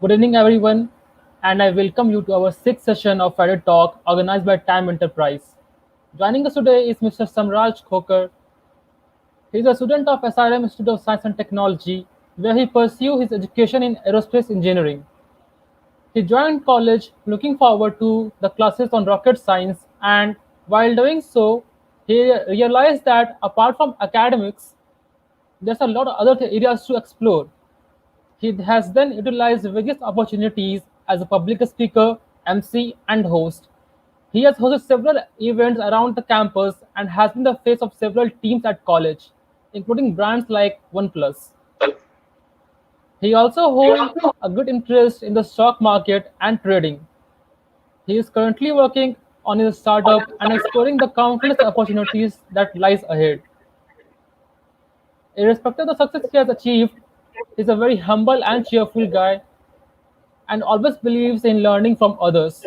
Good evening, everyone, and I welcome you to our sixth session of Friday Talk organized by Time Enterprise. Joining us today is Mr. Samraj Khokar. He is a student of SRM Institute of Science and Technology, where he pursued his education in aerospace engineering. He joined college looking forward to the classes on rocket science, and while doing so, he realized that apart from academics, there's a lot of other areas to explore. He has then utilized various opportunities as a public speaker, MC, and host. He has hosted several events around the campus and has been the face of several teams at college, including brands like OnePlus. He also holds a good interest in the stock market and trading. He is currently working on his startup and exploring the countless opportunities that lies ahead. Irrespective of the success he has achieved, he is a very humble and cheerful guy and always believes in learning from others.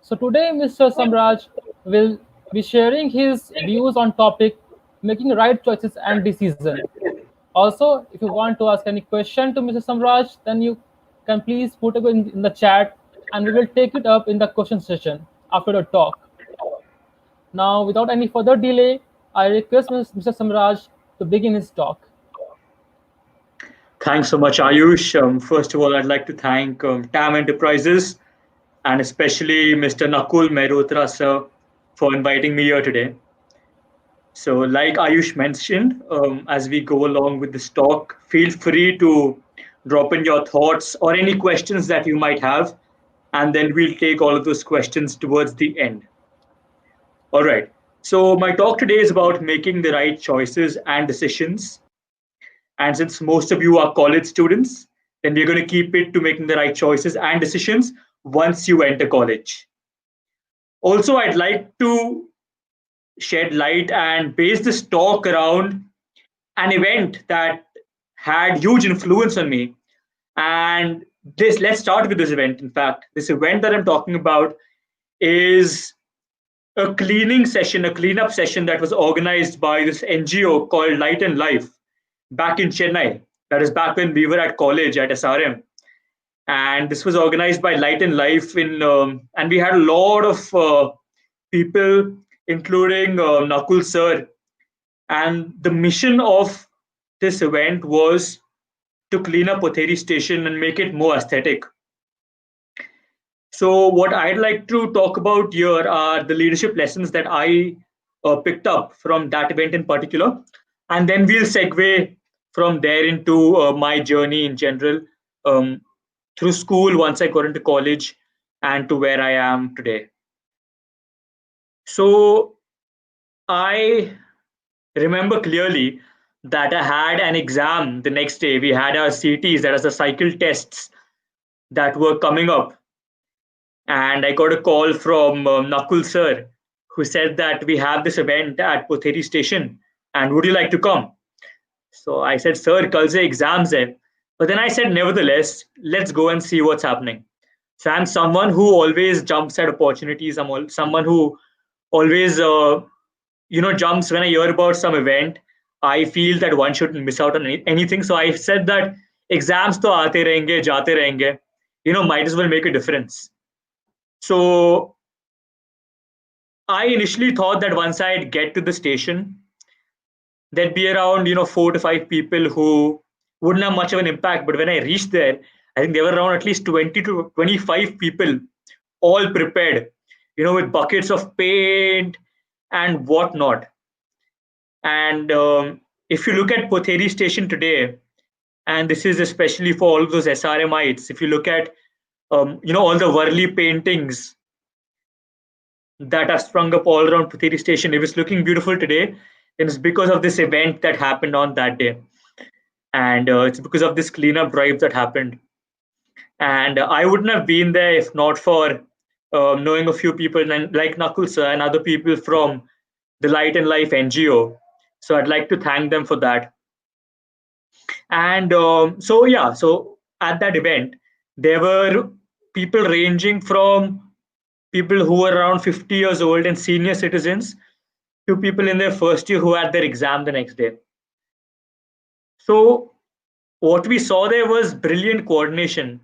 So today Mr. Samraj will be sharing his views on topic making right choices and decision. Also, if you want to ask any question to Mr. Samraj, then you can please put it in the chat and we will take it up in the question session after the talk. Now, without any further delay, I request Mr. Samraj to begin his talk. Thanks so much, Ayush. First of all, I'd like to thank TAM Enterprises and especially Mr. Nakul Mehrotra, sir, for inviting me here today. So, like Ayush mentioned, as we go along with this talk, feel free to drop in your thoughts or any questions that you might have, and then we'll take all of those questions towards the end. All right. So, my talk today is about making the right choices and decisions. And since most of you are college students, then we're going to keep it to making the right choices and decisions once you enter college. Also, I'd like to shed light and base this talk around an event that had huge influence on me. And this, let's start with this event. In fact, this event that I'm talking about is a cleaning session, a cleanup session that was organized by this NGO called Light and Life back in Chennai. That is back when we were at college at SRM. And this was organized by Light and Life and we had a lot of people, including Nakul sir. And the mission of this event was to clean up Potheri station and make it more aesthetic. So, what I'd like to talk about here are the leadership lessons that I picked up from that event in particular. And then we'll segue from there into my journey in general um, through school once I got into college and to where I am today. So, I remember clearly that I had an exam the next day. We had our CTs, that is the cycle tests that were coming up. And I got a call from Nakul sir, who said that we have this event at Potheri station and would you like to come? So I said, sir, kal se exams hai. But then I said, nevertheless, let's go and see what's happening. So I'm someone who always jumps at opportunities. Someone who always, jumps when I hear about some event. I feel that one shouldn't miss out on anything. So I said that exams to aate rahenge, jaate rahenge. Might as well make a difference. So I initially thought that once I'd get to the station, there'd be around 4 to 5 people who wouldn't have much of an impact. But when I reached there, I think there were around at least 20 to 25 people, all prepared, with buckets of paint and whatnot. And if you look at Potheri station today, and this is especially for all of those SRMites, if you look at all the Worli paintings that are sprung up all around Potheri station, if it's looking beautiful today, then it's because of this event that happened on that day. And it's because of this cleanup drive that happened. And I wouldn't have been there if not for knowing a few people and like Nakul sir and other people from the Light and Life NGO. So I'd like to thank them for that. And so at that event, there were people ranging from people who were around 50 years old and senior citizens to people in their first year who had their exam the next day. So what we saw there was brilliant coordination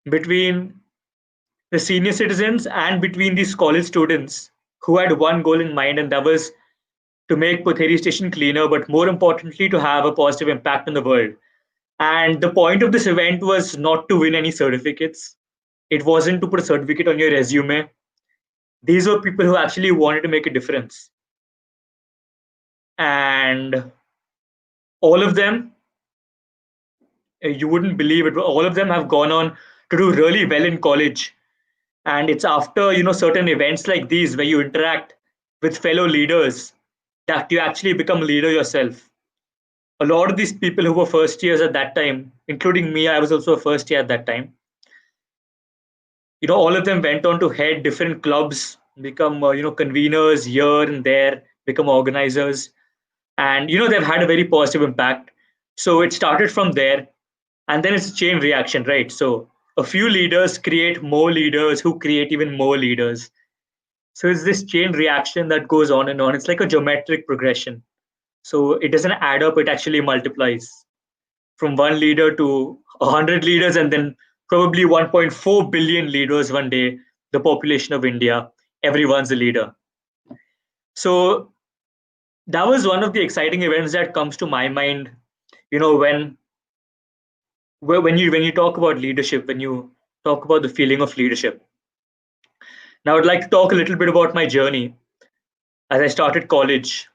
between the senior citizens and between these college students who had one goal in mind, and that was to make Putheri station cleaner, but more importantly, to have a positive impact on the world. And the point of this event was not to win any certificates. It wasn't to put a certificate on your resume. These were people who actually wanted to make a difference. And all of them, you wouldn't believe it, but all of them have gone on to do really well in college. And it's after, certain events like these where you interact with fellow leaders that you actually become a leader yourself. A lot of these people who were first years at that time, including me, I was also a first year at that time. All of them went on to head different clubs, become conveners here and there, become organizers, and they've had a very positive impact. So it started from there, and then it's a chain reaction, right? So a few leaders create more leaders who create even more leaders. So it's this chain reaction that goes on and on. It's like a geometric progression. So it doesn't add up, it actually multiplies from one leader to 100 leaders, and then probably 1.4 billion leaders one day, the population of India, everyone's a leader. So that was one of the exciting events that comes to my mind, when when you talk about leadership, when you talk about the feeling of leadership. Now I'd like to talk a little bit about my journey as I started college.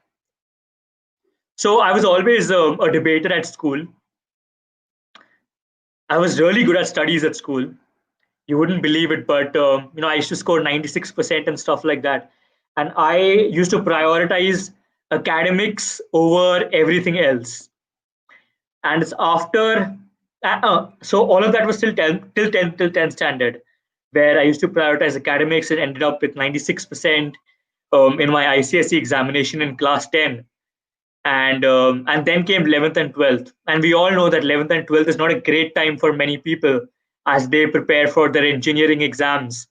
So I was always a debater at school. I was really good at studies at school. You wouldn't believe it, but I used to score 96% and stuff like that. And I used to prioritize academics over everything else. And it's after, so all of that was still 10, till 10 standard, where I used to prioritize academics and ended up with 96% in my ICSE examination in class 10. And then came 11th and 12th, and we all know that 11th and 12th is not a great time for many people as they prepare for their engineering exams.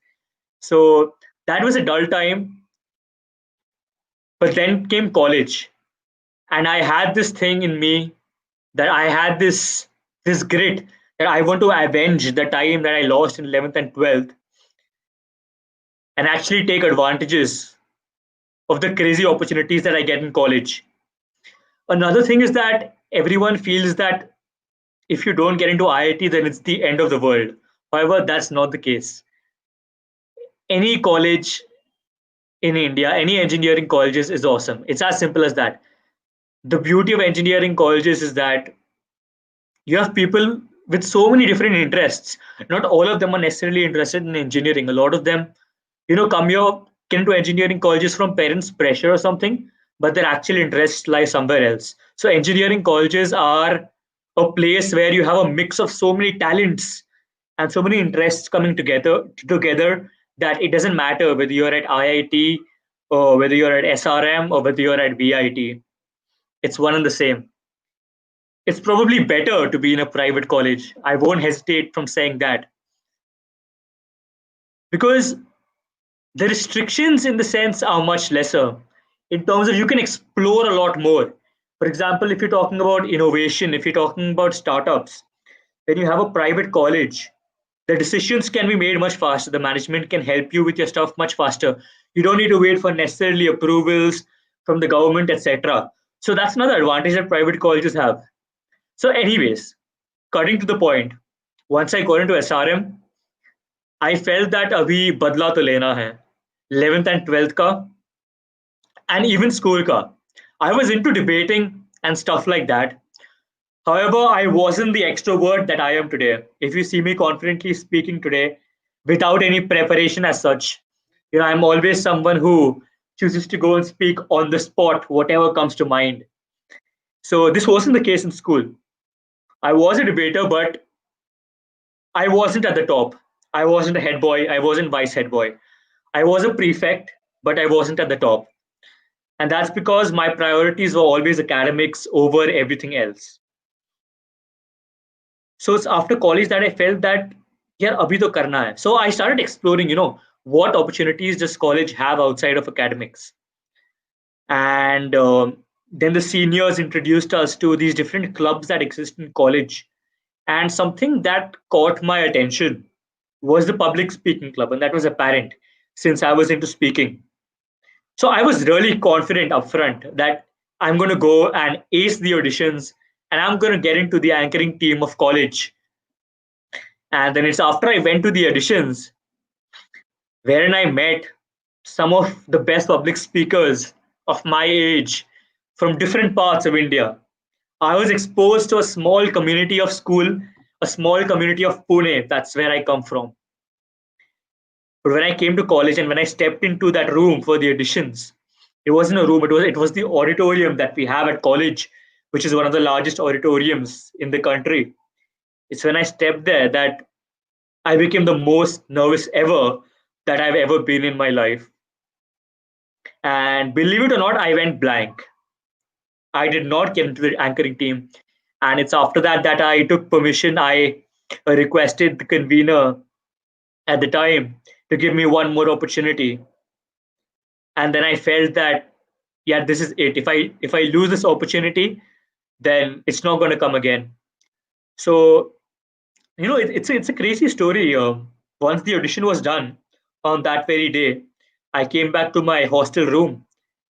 So that was a dull time. But then came college, and I had this thing in me, that I had this grit, that I want to avenge the time that I lost in 11th and 12th, and actually take advantages of the crazy opportunities that I get in college. Another thing is that everyone feels that if you don't get into IIT, then it's the end of the world. However, that's not the case. Any college in India, any engineering colleges is awesome. It's as simple as that. The beauty of engineering colleges is that you have people with so many different interests. Not all of them are necessarily interested in engineering. A lot of them, come here, get into engineering colleges from parents' pressure or something, but their actual interests lie somewhere else. So engineering colleges are a place where you have a mix of so many talents and so many interests coming together that it doesn't matter whether you're at IIT or whether you're at SRM or whether you're at VIT. It's one and the same. It's probably better to be in a private college. I won't hesitate from saying that, because the restrictions in the sense are much lesser in terms of you can explore a lot more. For example, if you're talking about innovation, if you're talking about startups, then you have a private college. The decisions can be made much faster. The management can help you with your stuff much faster. You don't need to wait for necessarily approvals from the government, etc. So that's another advantage that private colleges have. So, anyways, cutting to the point, once I got into SRM, I felt that अभी बदला तो लेना है. 11th and 12th का, and even school ka. I was into debating and stuff like that. However, I wasn't the extrovert that I am today. If you see me confidently speaking today without any preparation as such, I'm always someone who chooses to go and speak on the spot, whatever comes to mind. So this wasn't the case in school. I was a debater, but I wasn't at the top. I wasn't a head boy. I wasn't vice head boy. I was a prefect, but I wasn't at the top. And that's because my priorities were always academics over everything else. So it's after college that I felt that, yeah, abhi to karna hai. So I started exploring, what opportunities does college have outside of academics? And then the seniors introduced us to these different clubs that exist in college. And something that caught my attention. was the public speaking club, and that was apparent since I was into speaking. So I was really confident upfront that I'm going to go and ace the auditions and I'm going to get into the anchoring team of college. And then it's after I went to the auditions wherein I met some of the best public speakers of my age from different parts of India. I was exposed to a small community of school, a small community of Pune. That's where I come from. But when I came to college and when I stepped into that room for the auditions, it wasn't a room, it was the auditorium that we have at college, which is one of the largest auditoriums in the country. It's when I stepped there that I became the most nervous ever that I've ever been in my life. And believe it or not, I went blank. I did not get into the anchoring team. And it's after that that I took permission. I requested the convener at the time to give me one more opportunity. And then I felt that, yeah, this is it. If I lose this opportunity, then it's not going to come again. So it's a crazy story. Once the audition was done on that very day, I came back to my hostel room,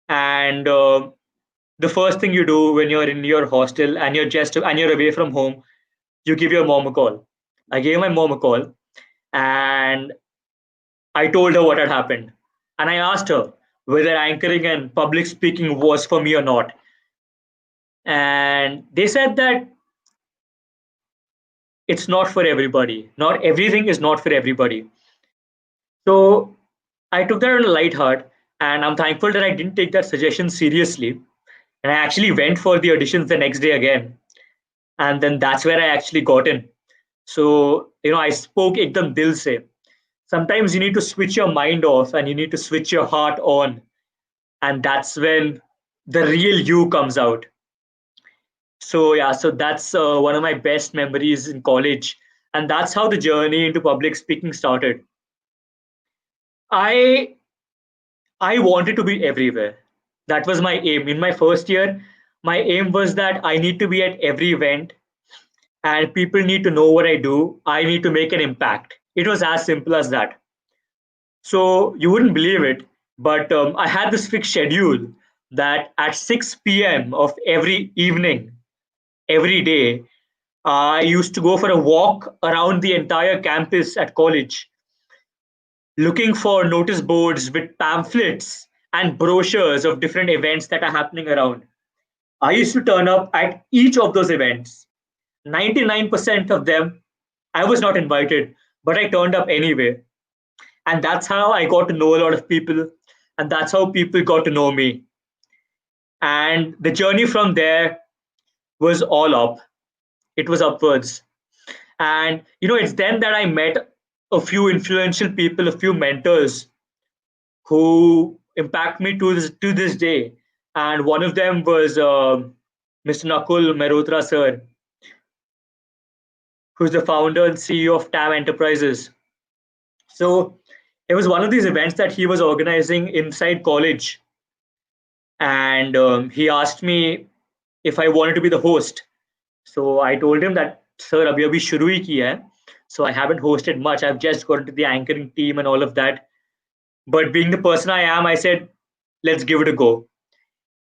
and the first thing you do when you're in your hostel and you're away from home, you give your mom a call. I gave my mom a call, and I told her what had happened, and I asked her whether anchoring and public speaking was for me or not, and they said that it's not for everybody. Not everything is not for everybody. So I took that on a light heart, and I'm thankful that I didn't take that suggestion seriously. And I actually went for the auditions the next day again, and then that's where I actually got in. So I spoke ekdam dil se. Sometimes you need to switch your mind off, and you need to switch your heart on, and that's when the real you comes out. So yeah, so that's one of my best memories in college, and that's how the journey into public speaking started. I I wanted to be everywhere. That was my aim. In my first year, my aim was that I need to be at every event and people need to know what I do. I need to make an impact. It was as simple as that. So you wouldn't believe it, but I had this fixed schedule that at 6 p.m. of every evening, every day, I used to go for a walk around the entire campus at college looking for notice boards with pamphlets and brochures of different events that are happening around. I used to turn up at each of those events. 99% of them, I was not invited, but I turned up anyway. And that's how I got to know a lot of people. And that's how people got to know me. And the journey from there was all up, it was upwards. And it's then that I met a few influential people, a few mentors who impact me to this day. And one of them was Mr. Nakul Mehrotra sir, who's the founder and CEO of TAM Enterprises. So it was one of these events that he was organizing inside college, and he asked me if I wanted to be the host. So I told him that, sir, abhi abhi shuru hi kiya hai. So I haven't hosted much. I've just got into the anchoring team and all of that. But being the person I am, I said, let's give it a go.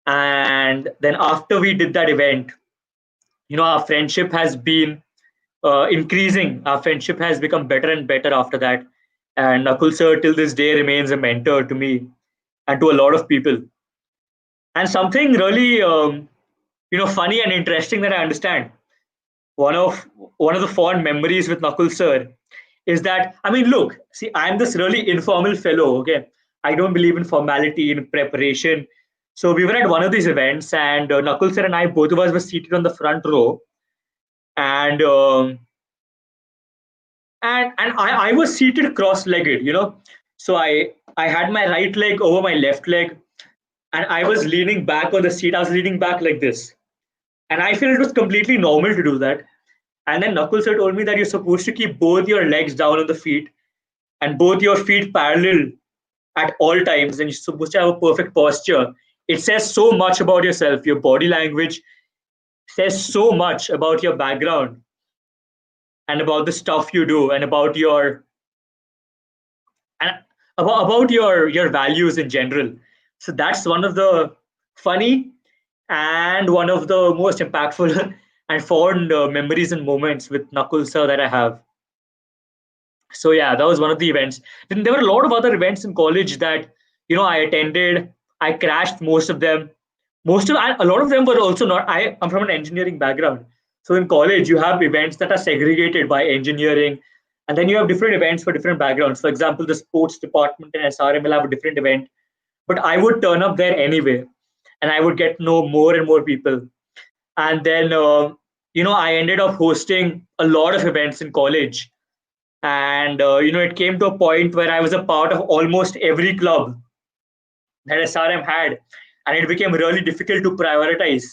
And then after we did that event, our friendship has been increasing. Our friendship has become better and better after that. And Nakul sir till this day remains a mentor to me and to a lot of people. And something really funny and interesting that I understand. One of one of the fond memories with Nakul sir is that, I mean, look, see, I'm this really informal fellow. Okay, I don't believe in formality in preparation. So we were at one of these events, and Nakul sir and I, both of us, were seated on the front row, and I was seated cross-legged. So I had my right leg over my left leg, and I was leaning back on the seat. I was leaning back like this, and I feel it was completely normal to do that. And then Nakul sir told me that you're supposed to keep both your legs down on the feet and both your feet parallel at all times, and you're supposed to have a perfect posture. It says so much about yourself. Your body language says so much about your background and about the stuff you do and about your and about your values in general. So that's one of the funny and one of the most impactful and fond memories and moments with Nakul sir that I have. So yeah, that was one of the events. Then there were a lot of other events in college that I attended. I crashed most of them. A lot of them were also not. I'm from an engineering background, so in college you have events that are segregated by engineering, and then you have different events for different backgrounds. For example, the sports department and SRM will have a different event, but I would turn up there anyway, and I would get to know more and more people. And then I ended up hosting a lot of events in college, and it came to a point where I was a part of almost every club that SRM had, and it became really difficult to prioritize.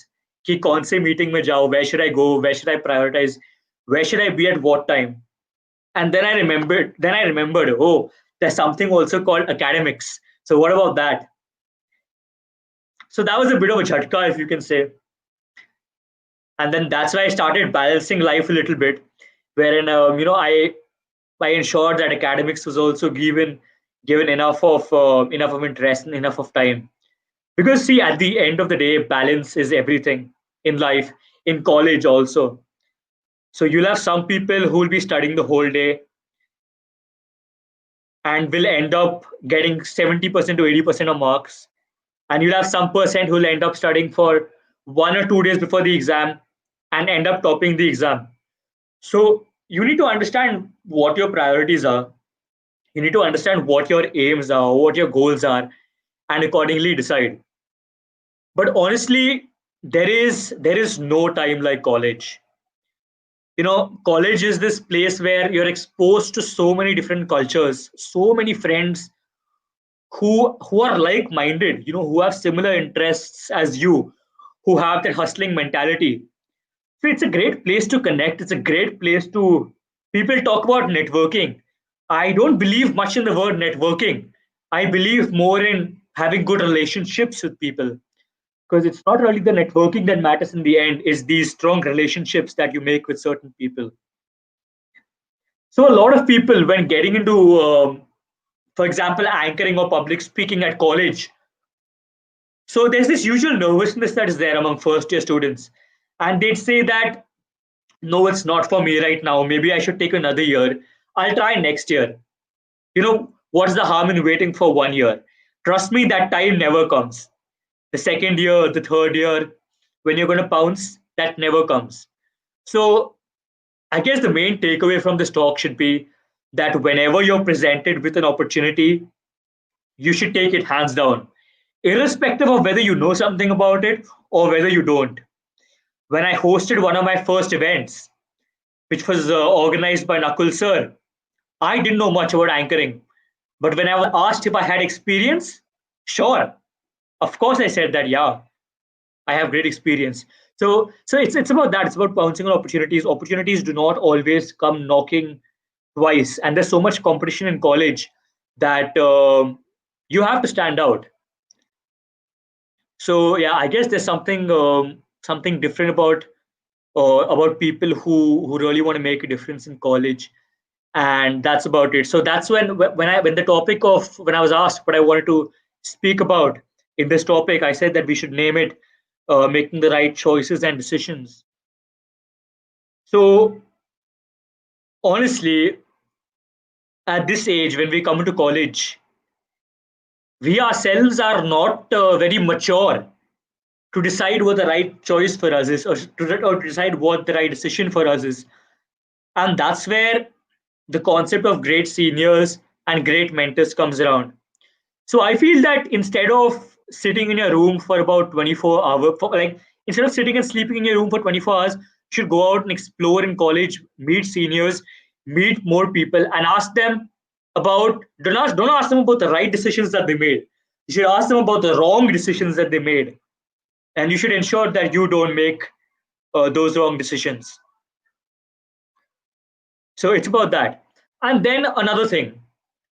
कि कौन से meeting में जाओ, where should I go, where should I prioritize, where should I be at what time? And then I remembered, oh, there's something also called academics. So what about that? So that was a bit of a jhatka, if you can say. And then that's why I started balancing life a little bit, wherein I ensured that academics was also given enough of interest and enough of time. Because see, at the end of the day, balance is everything in life, in college also. So you'll have some people who will be studying the whole day and will end up getting 70% to 80% of marks. And you'll have some percent who will end up studying for 1 or 2 days before the exam and end up topping the exam. So you need to understand what your priorities are. You need to understand what your aims are, what your goals are, and accordingly decide. But honestly, there is no time like college. College is this place where you're exposed to so many different cultures, so many friends who are like minded, who have similar interests as you, who have that hustling mentality. So it's a great place to connect. It's a great place to people talk about networking. I don't believe much in the word networking. I believe more in having good relationships with people, because it's not really the networking that matters in the end, is these strong relationships that you make with certain people. So a lot of people, when getting into for example, anchoring or public speaking at college, so there's this usual nervousness that is there among first year students, and they'd say that no, it's not for me right now, maybe I should take another year, I'll try next year. What's the harm in waiting for 1 year? Trust me, that time never comes. The second year, the third year, when you're going to pounce, that never comes. So I guess the main takeaway from this talk should be that whenever you're presented with an opportunity, you should take it hands down, irrespective of whether you know something about it or whether you don't. When I hosted one of my first events, which was organized by Nakul sir, I didn't know much about anchoring. But when I was asked if I had experience, sure, of course I said that, yeah, I have great experience. So it's about that. It's about pouncing on opportunities. Opportunities do not always come knocking twice, and there's so much competition in college that you have to stand out. So yeah, I guess there's something different about people who really want to make a difference in college, and that's about it. So that's when the topic of when I was asked what I wanted to speak about in this topic, I said that we should name it making the right choices and decisions. So honestly, at this age, when we come into college, we ourselves are not very mature to decide what the right choice for us is, or to decide what the right decision for us is. And that's where the concept of great seniors and great mentors comes around. So I feel that instead of sitting in your room for about 24 hours, instead of sitting and sleeping in your room for 24 hours, you should go out and explore in college, meet seniors, meet more people, and ask them about. Don't ask them about the right decisions that they made. You should ask them about the wrong decisions that they made, and you should ensure that you don't make those wrong decisions. So it's about that. And then another thing,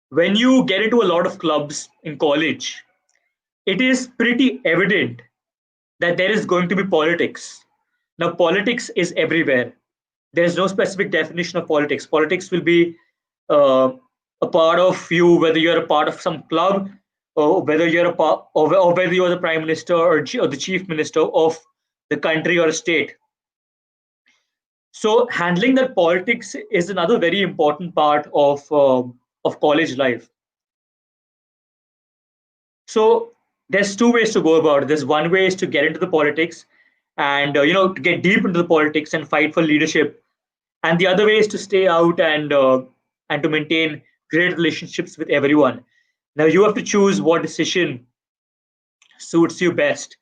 when you get into a lot of clubs in college, it is pretty evident that there is going to be politics. Now, politics is everywhere. There is no specific definition of politics. Politics will be uh, a part of you, whether you're a part of some club, or whether you're a part, or whether you're the prime minister or the chief minister of the country or a state. So handling that politics is another very important part of college life. So there's two ways to go about it. There's one way is to get into the politics and to get deep into the politics and fight for leadership, and the other way is to stay out and to maintain great relationships with everyone. Now you have to choose what decision suits you best.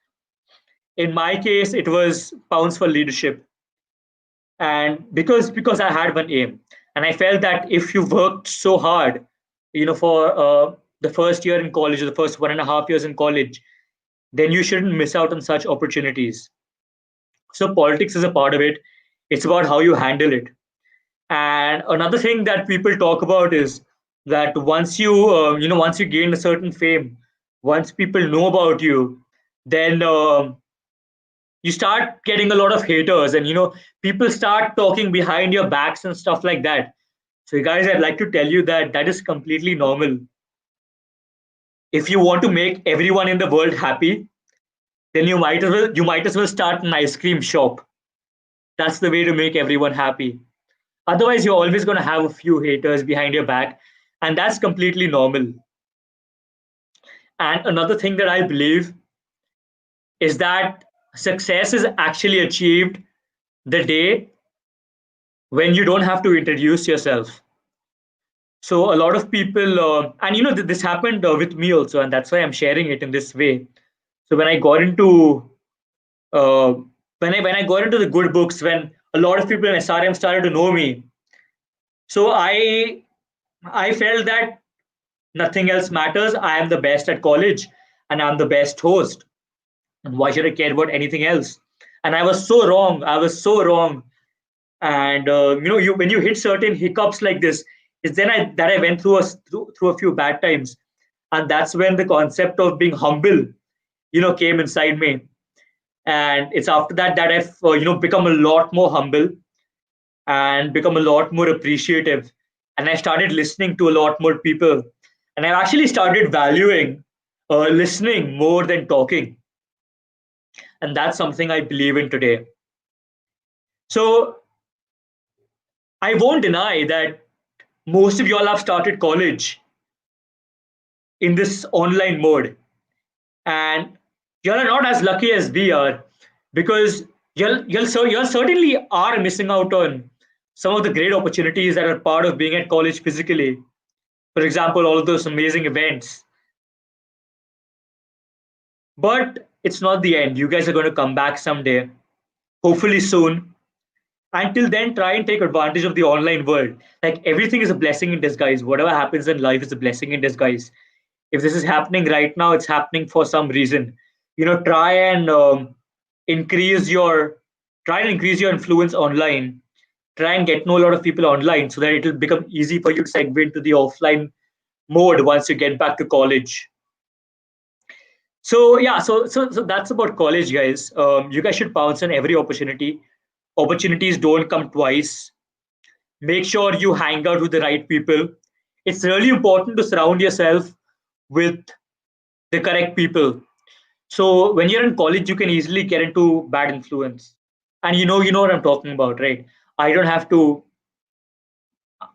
In my case, it was pounds for leadership, and because I had one aim, and I felt that if you worked so hard, for the first year in college or the first 1.5 years in college, then you shouldn't miss out on such opportunities. So politics is a part of it. It's about how you handle it. And another thing that people talk about is that once you gain a certain fame, once people know about you, then you start getting a lot of haters, and people start talking behind your backs and stuff like that. So guys, I'd like to tell you that that is completely normal. If you want to make everyone in the world happy, then you might as well start an ice cream shop. That's the way to make everyone happy. Otherwise, you're always going to have a few haters behind your back, and that's completely normal. And another thing that I believe is that success is actually achieved the day when you don't have to introduce yourself. So a lot of people, and this happened with me also, and that's why I'm sharing it in this way. So uh, when I got into the good books, when a lot of people in SRM started to know me, so I felt that nothing else matters. I am the best at college, and I'm the best host. And why should I care about anything else? And I was so wrong. I was so wrong. And you when you hit certain hiccups like this, it's then I went through a few bad times, and that's when the concept of being humble, came inside me. And it's after that I've become a lot more humble and become a lot more appreciative, and I started listening to a lot more people, and I've actually started valuing listening more than talking, and that's something I believe in today. So I won't deny that most of y'all have started college in this online mode, and y'all are not as lucky as we are, because y'all certainly are missing out on some of the great opportunities that are part of being at college physically. For example, all of those amazing events. But it's not the end. You guys are going to come back someday, hopefully soon. Until then, try and take advantage of the online world. Like, everything is a blessing in disguise. Whatever happens in life is a blessing in disguise. If this is happening right now, it's happening for some reason. Try and increase your try and increase your influence online. Try and get to know a lot of people online, so that it will become easy for you to segue into the offline mode once you get back to college. So yeah, so that's about college, guys. You guys should pounce on every opportunity. Opportunities don't come twice. Make sure you hang out with the right people. It's really important to surround yourself with the correct people. So when you're in college, you can easily get into bad influence, and you know what I'm talking about, right? I don't have to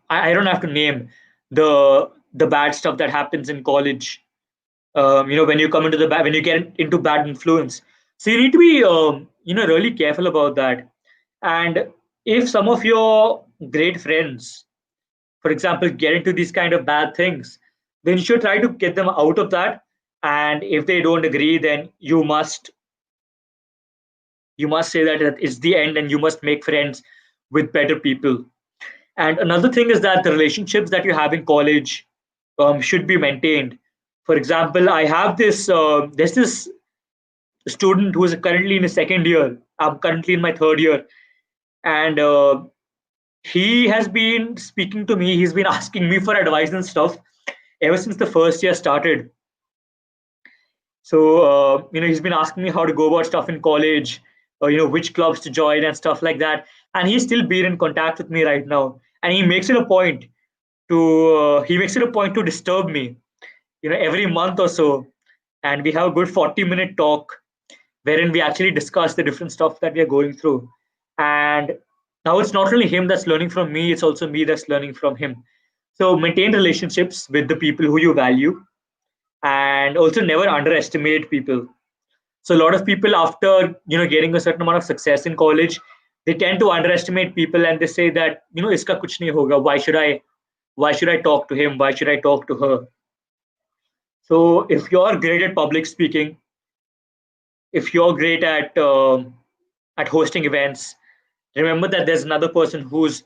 I don't have to name the bad stuff that happens in college. When you come into when you get into bad influence, so you need to be really careful about that. And if some of your great friends, for example, get into these kind of bad things, then you should try to get them out of that. And if they don't agree, then you must say that it's the end, and you must make friends with better people. And another thing is that the relationships that you have in college should be maintained. For example, there's this student who is currently in his second year. I'm currently in my third year, and he has been speaking to me. He's been asking me for advice and stuff ever since the first year started. So he's been asking me how to go about stuff in college, or which clubs to join and stuff like that. And he's still been in contact with me right now, and he makes it a point he makes it a point to disturb me, every month or so, and we have a good 40-minute talk wherein we actually discuss the different stuff that we are going through. And now it's not only him that's learning from me, it's also me that's learning from him. So maintain relationships with the people who you value, and also never underestimate people. So a lot of people, after getting a certain amount of success in college, they tend to underestimate people, and they say that iska kuch nahi hoga. Why should I talk to him? Why should I talk to her? So if you're great at public speaking, if you're great at hosting events, remember that there's another person who's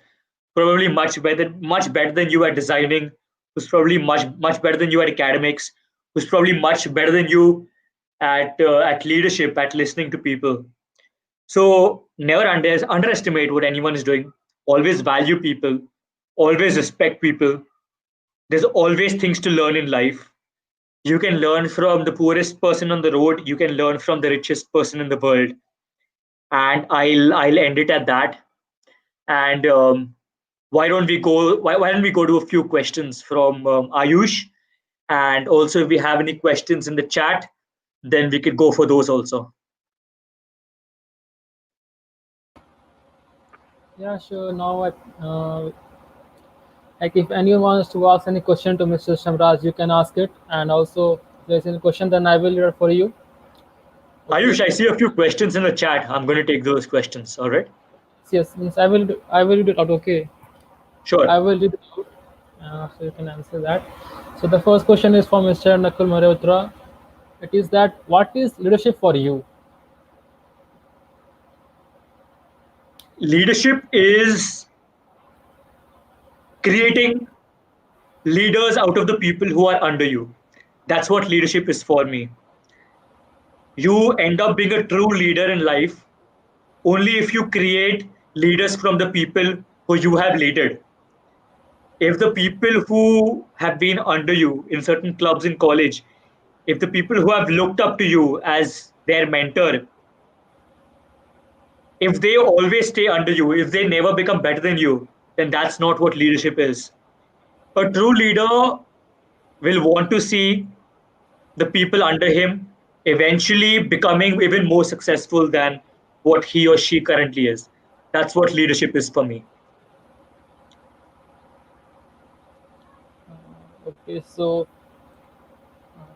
probably much better than you at designing, who's probably much better than you at academics, who's probably much better than you at leadership, at listening to people. So never underestimate what anyone is doing. Always value people. Always respect people. There's always things to learn in life. You can learn from the poorest person on the road. You can learn from the richest person in the world. And I'll end it at that. And why don't we go to a few questions from Ayush, and also if we have any questions in the chat, then we could go for those also. Yeah, sure. Now, like if anyone wants to ask any question to Mr. Shamraj, you can ask it. And also, if there's any question, then I will read for you. Ayush, Okay. I see a few questions in the chat. I'm going to take those questions. All right. Yes, means I will read it out. Okay. Sure. I will read it out. So you can answer that. So the first question is from Mr. Nakul Malhotra. It is that what is leadership for you? Leadership is creating leaders out of the people who are under you. That's what leadership is for me. You end up being a true leader in life only if you create leaders from the people who you have leaded. If the people who have been under you in certain clubs in college, if the people who have looked up to you as their mentor, if they always stay under you, if they never become better than you, then that's not what leadership is. A true leader will want to see the people under him eventually becoming even more successful than what he or she currently is. That's what leadership is for me. Okay, so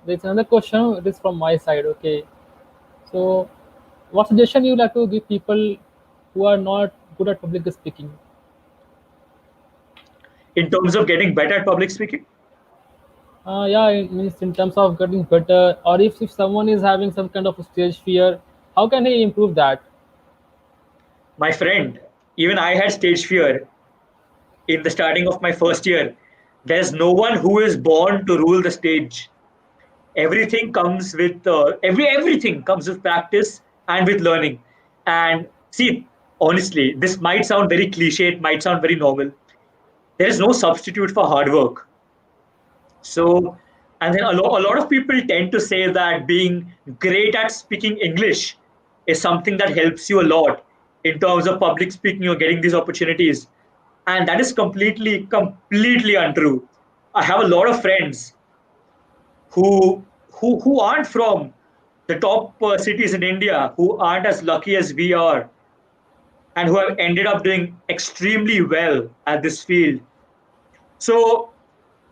there's another question. It is from my side. Okay, so what suggestion you like to give people who are not good at public speaking? In terms of getting better at public speaking, Yeah, it means in terms of getting better, or if someone is having some kind of stage fear, how can he improve that? my friend, even I had stage fear in the starting of my first year. There's no one who is born to rule the stage. Everything comes with practice and with learning. And see, honestly, this might sound very cliche, it might sound very normal. There is no substitute for hard work. So, and then a lot of people tend to say that being great at speaking English is something that helps you a lot in terms of public speaking or getting these opportunities. And that is completely untrue. I have a lot of friends who aren't from the top cities in India, who aren't as lucky as we are, and who have ended up doing extremely well at this field. So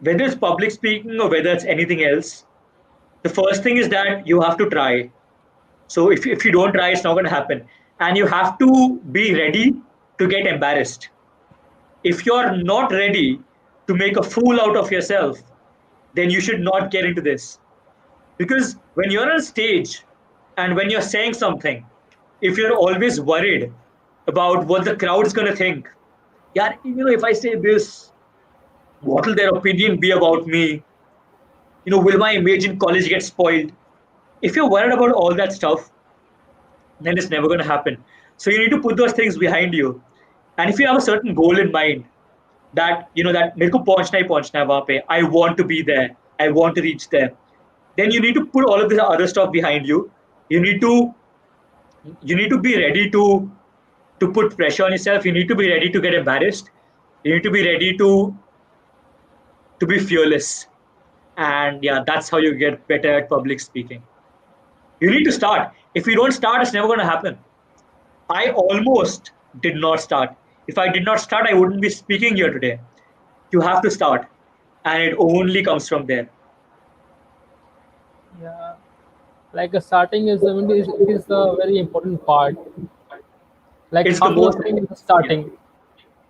whether it's public speaking or whether it's anything else, the first thing is that you have to try. So if you don't try, it's not going to happen. And you have to be ready to get embarrassed. If you're not ready to make a fool out of yourself, then you should not get into this. Because when you're on stage and when you're saying something, if you're always worried about what the crowd's going to think, yeah, if I say this, what will their opinion be about me? Will my image in college get spoiled? If you're worried about all that stuff, then it's never going to happen. So you need to put those things behind you. And if you have a certain goal in mind, that that मेरे को पहुंचना है वहां पे, I want to be there, I want to reach there, then you need to put all of this other stuff behind you. You need to be ready to put pressure on yourself. You need to be ready to get embarrassed. You need to be ready to to be fearless. And yeah, that's how you get better at public speaking. You need to start. If you don't start, it's never going to happen. I almost did not start. If I did not start, I wouldn't be speaking here today. You have to start, and it only comes from there. Yeah, like starting is it is a very important part. Like It's the how to most, think yeah, starting.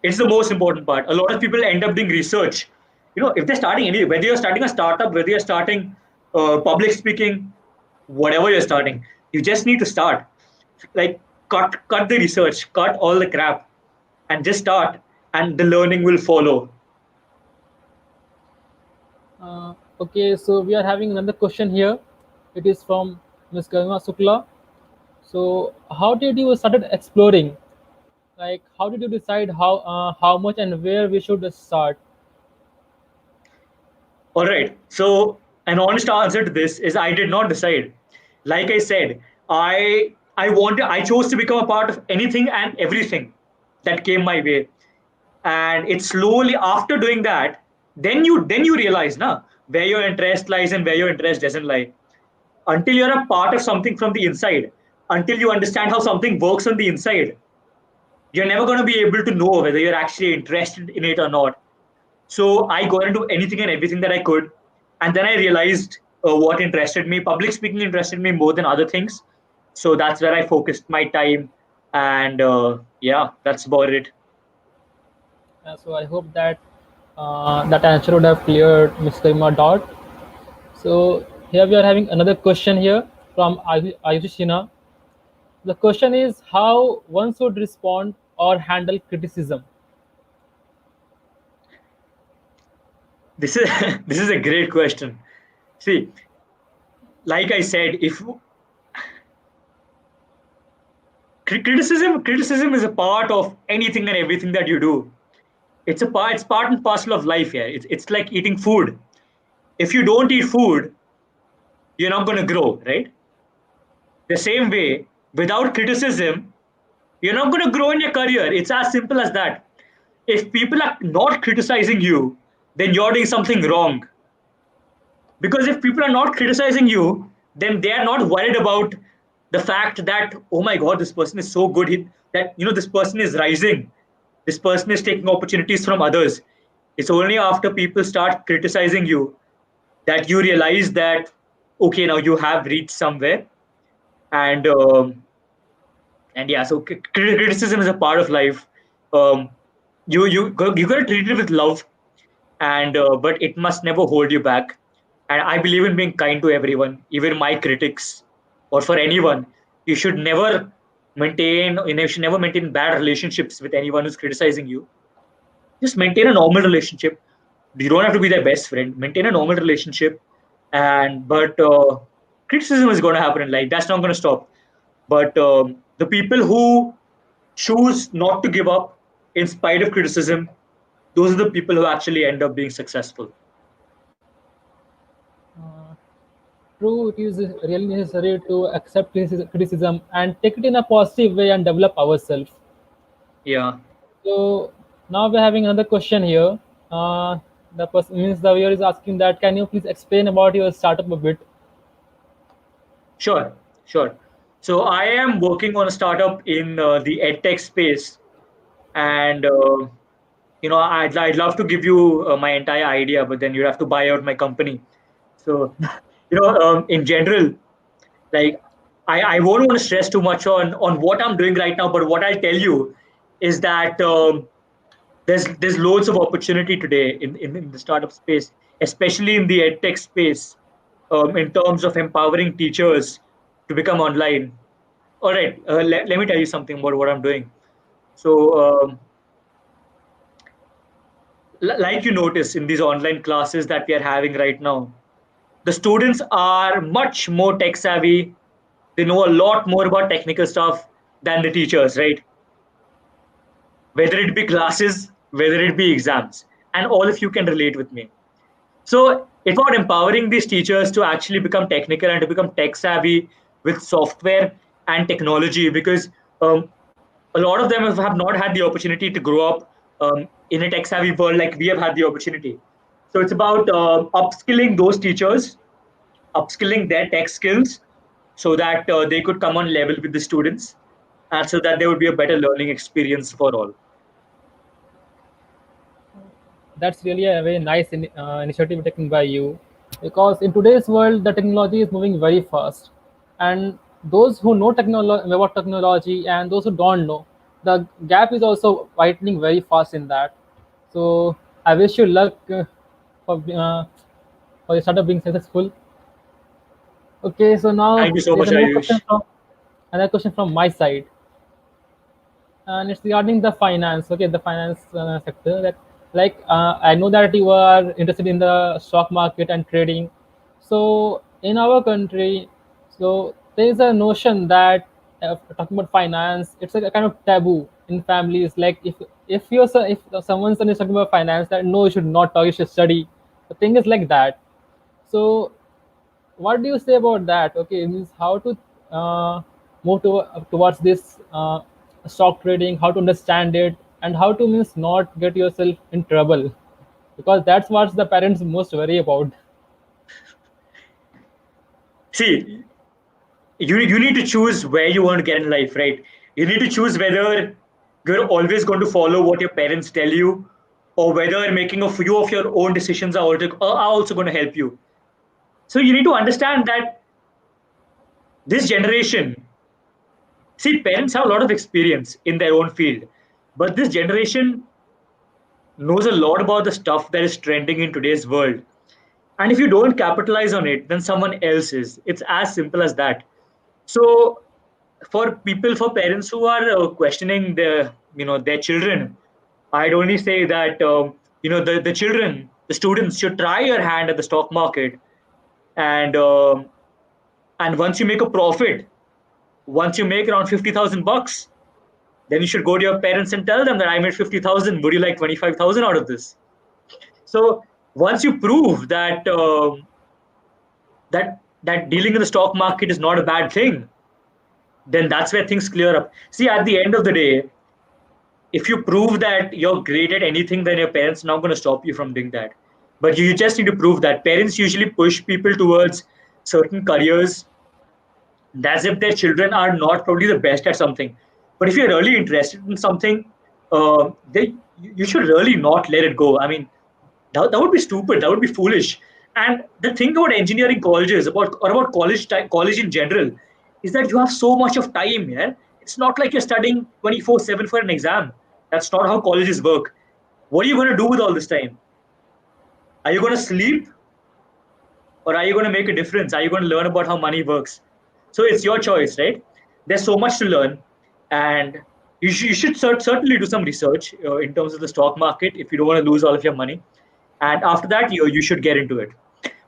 it's the most important part. A lot of people end up doing research. If they're starting any, whether you're starting a startup, whether you're starting public speaking, whatever you're starting, you just need to start. Like cut the research, cut all the crap, and just start, and the learning will follow. Okay, so we are having another question here. It is from Ms. Garima Sukla. So, how did you started exploring? Like, how did you decide how much and where we should start? All right. So an honest answer to this is I did not decide. Like I said, I chose to become a part of anything and everything that came my way. And it's slowly after doing that, then you realize now where your interest lies and where your interest doesn't lie. Until you're a part of something from the inside, until you understand how something works on the inside, you're never going to be able to know whether you're actually interested in it or not. So I got into anything and everything that I could. And then I realized what interested me. Public speaking interested me more than other things. So that's where I focused my time. And yeah, that's about it. So, I hope that that answer would have cleared Ms. Garima doubt. So, here we are having another question here from Ayushina. The question is how one should respond or handle criticism. This is this is a great question. See, like I said, if criticism is a part of anything and everything that you do. It's part and parcel of life. Yeah, it's like eating food. If you don't eat food, you're not going to grow, right? The same way, without criticism, you're not going to grow in your career. It's as simple as that. If people are not criticizing you, then you're doing something wrong. Because if people are not criticizing you, then they are not worried about the fact that, oh my God, this person is so good, that this person is rising, this person is taking opportunities from others. It's only after people start criticizing you that you realize that, okay, now you have reached somewhere. And yeah, so criticism is a part of life. um, you got to treat it with love, and but it must never hold you back. And I believe in being kind to everyone, even my critics, or for anyone. You should never maintain bad relationships with anyone who's criticizing you. Just maintain a normal relationship. You don't have to be their best friend. Maintain a normal relationship. And but criticism is going to happen in life. That's not going to stop. But the people who choose not to give up in spite of criticism, those are the people who actually end up being successful. Uh, True, it is really necessary to accept criticism and take it in a positive way and develop ourselves. Yeah, So now we're having another question here. The person means the viewer is asking that can you please explain about your startup a bit? sure, sure. So I am working on a startup in the edtech space, and I'd love to give you my entire idea, but then you'd have to buy out my company. So in general, like I won't want to stress too much on what I'm doing right now, but what I'll tell you is that there's loads of opportunity today in the startup space, especially in the edtech space, in terms of empowering teachers to become online. All right, let me tell you something about what I'm doing. So, like you notice in these online classes that we are having right now, the students are much more tech savvy. They know a lot more about technical stuff than the teachers, right? Whether it be classes, whether it be exams, and all of you can relate with me. So it's about empowering these teachers to actually become technical and to become tech savvy with software and technology, because a lot of them have not had the opportunity to grow up in a tech savvy world like we have had the opportunity. So it's about upskilling those teachers, upskilling their tech skills, so that they could come on level with the students, and so that there would be a better learning experience for all. That's really a very nice initiative taken by you, because in today's world the technology is moving very fast, and those who know about technology and those who don't know, the gap is also widening very fast in that. So I wish you luck for uh, for your startup being successful. Okay, so now Thank you so there's much, Ayush. another question from my side, and it's regarding the finance. Okay, the finance sector. That, like, I know that you are interested in the stock market and trading. So in our country, so there is a notion that talking about finance, it's like a kind of taboo in families. Like, if someone's son is talking about finance, that no, you should not talk, you should study. The thing is like that. So what do you say about that? Okay, it means how to move towards this stock trading, how to understand it, and how to means not get yourself in trouble, because that's what the parents most worry about. See, you need to choose where you want to get in life, right? You need to choose whether you're always going to follow what your parents tell you, or whether making a few of your own decisions are also going to help you. So you need to understand that this generation, see, parents have a lot of experience in their own field, but this generation knows a lot about the stuff that is trending in today's world. And if you don't capitalize on it, then someone else is. It's as simple as that. So for parents who are questioning their children, I'd only say that the children, the students should try your hand at the stock market, and once you make a profit, once you make around 50,000 bucks, then you should go to your parents and tell them that I made 50,000. Would you like 25,000 out of this? So once you prove that dealing in the stock market is not a bad thing, then that's where things clear up. See, at the end of the day, if you prove that you're great at anything, then your parents are not going to stop you from doing that. But you just need to prove that. Parents usually push people towards certain careers as if their children are not probably the best at something. But if you're really interested in something, you should really not let it go. I mean, that would be stupid. That would be foolish. And the thing about engineering colleges, about college in general, is that you have so much of time. Yeah, it's not like you're studying 24/7 for an exam. That's not how colleges work. What are you going to do with all this time? Are you going to sleep, or are you going to make a difference? Are you going to learn about how money works? So it's your choice, right? There's so much to learn, and you should certainly do some research in terms of the stock market if you don't want to lose all of your money. And after that, you should get into it.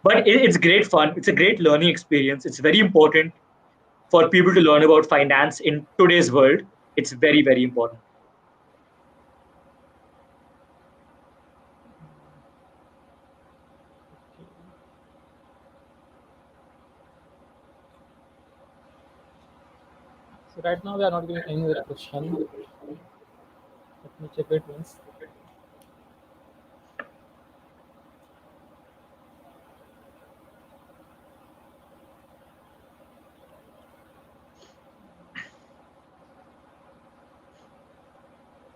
But it's great fun. It's a great learning experience. It's very important for people to learn about finance in today's world. It's very, very important. So right now we are not getting any other question. Let me check it once.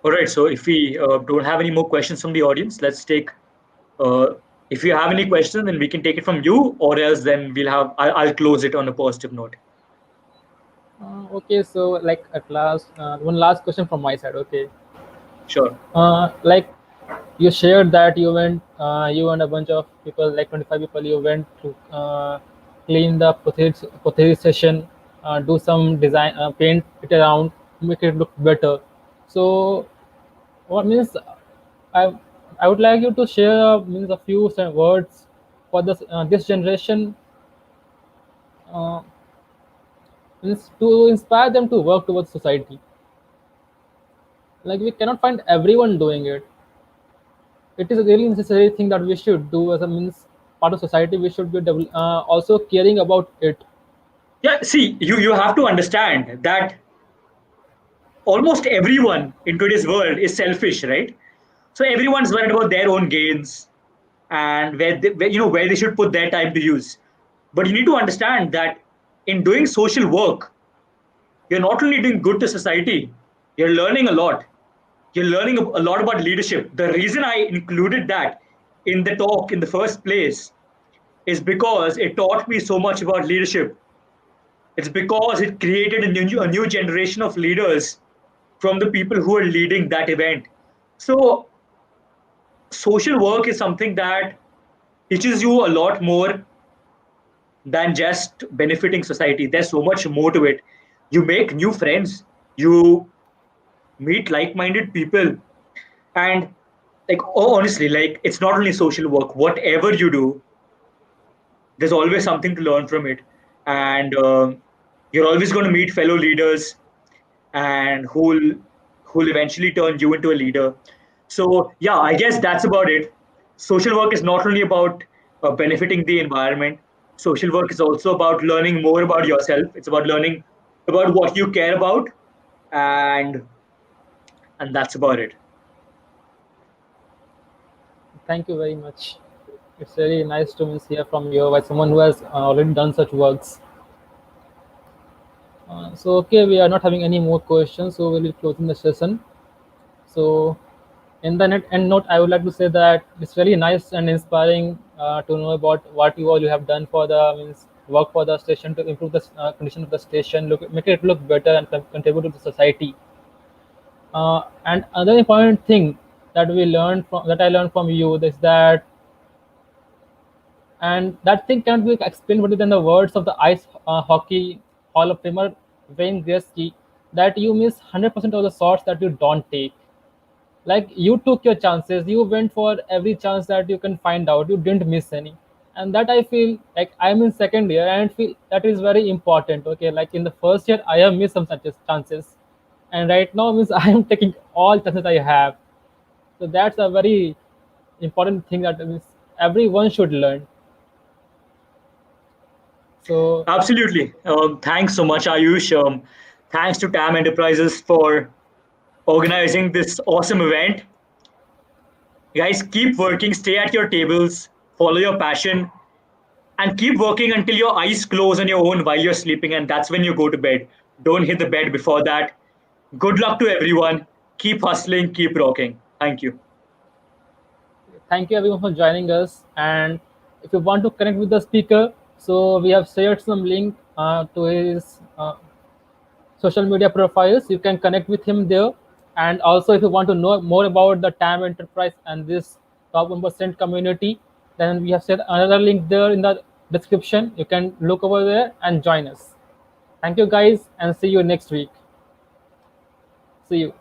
All right. So if we don't have any more questions from the audience, let's take. Uh, if you have any questions, then we can take it from you, or else then I'll close it on a positive note. Okay, so like at last, one last question from my side. Okay, Sure. like you shared that you and a bunch of people, like 25 people, you went to clean the pottery session, do some design, paint it around, make it look better. So what means, i I would like you to share means a few words for this generation, uh, means to inspire them to work towards society. Like, we cannot find everyone doing it. It is a really necessary thing that we should do as a means part of society. We should be also caring about it. Yeah. See, you have to understand that almost everyone in today's world is selfish, right? So everyone's worried about their own gains. and where they should put their time to use. But you need to understand that in doing social work, you're not only doing good to society, you're learning a lot. You're learning a lot about leadership. The reason I included that in the talk in the first place is because it taught me so much about leadership. It's because it created a new generation of leaders from the people who are leading that event. So, social work is something that teaches you a lot more than just benefiting society. There's so much more to it. You make new friends, you meet like minded people, and like honestly, like it's not only social work, whatever you do, there's always something to learn from it. And you're always going to meet fellow leaders and who'll eventually turn you into a leader. So yeah, I guess that's about it. Social work is not only about benefiting the environment. Social work is also about learning more about yourself. It's about learning about what you care about, and that's about it. Thank you very much. It's really nice to hear from you by someone who has already done such works. So okay, we are not having any more questions, so we'll be closing the session. So in the net end note, I would like to say that it's really nice and inspiring to know about what you have done for the work for the station to improve the condition of the station, make it look better and contribute to the society. And another important thing that I learned from you is that, and that thing can't be explained better than the words of the ice hockey Hall of Famer Wayne Gretzky, that you miss 100% of the shots that you don't take. Like you took your chances, you went for every chance that you can find out, you didn't miss any. And that I feel like I'm in second year and I feel that is very important. Okay, like in the first year I have missed some such chances, and right now means I am taking all chances I have. So that's a very important thing that means everyone should learn. So Absolutely. Thanks so much, Ayush. Thanks to TAM Enterprises for organizing this awesome event. Guys, keep working, stay at your tables, follow your passion, and keep working until your eyes close on your own while you're sleeping, and that's when you go to bed. Don't hit the bed before that. Good luck to everyone. Keep hustling, keep rocking. Thank you. thank you everyone for joining us. And if you want to connect with the speaker, so we have shared some link to his social media profiles. You can connect with him there. And also, if you want to know more about the TAM enterprise and this top 1% community, then we have set another link there in the description. You can look over there and join us. Thank you guys, and see you next week. See you.